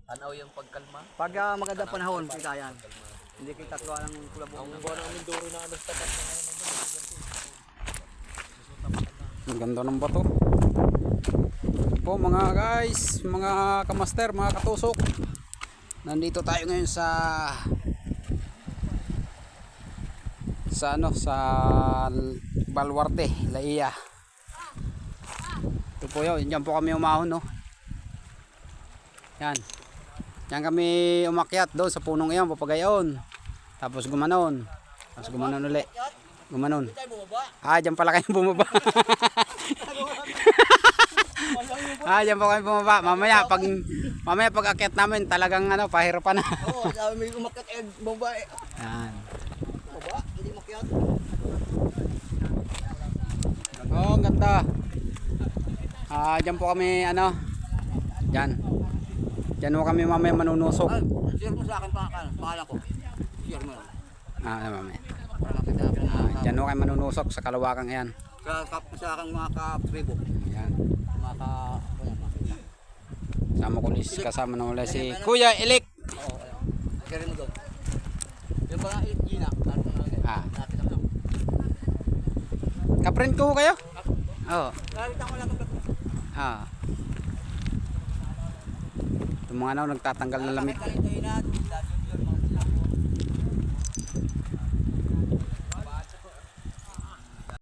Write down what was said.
Tanaw yung pagkalma. Pag maganda panahon, kita yan. Hindi kita tatlo ng kulabong. Ang buwan ng Mindoro na alas tapat na ngayon. Ang ganda ng bato. Po mga guys, mga kamaster, mga katusok. Nandito tayo ngayon sa Baluarte, Laiya. Ito po yun, dyan po kami umahon, no. Yan. Yan kami umakyat doon sa punong iyon, papagayon. Tapos gumanon. Tapos gumanon uli. Gumanon. Ah, dyan pala kayo bumaba. Ah, dyan po kami bumaba. Mamaya pag akyat namin, talagang pahirapan na. Oo, may umakyat babae. Yan. Baba, hindi umakyat. Oh, ang ganda. Ah, dyan po kami Dyan. Dyan po kami mamaya manunusok. Ay, share mo sa akin pangalan ko. Share mo. Mamaya. Para makita ko mga Dyan po kami manunusok sa Kalawakang yan. sa aking mga ka-tribo. Yan. Mga Sama ko ulit, kasama na ulit si Kuya Elik. Oo, ayun. Share mo doon. Yung mga Gina. Nakita ko lang. Kaprint ko kayo? Oo. Nakita ko lang. Itong mga nagtatanggal ng lamig. Kanito yun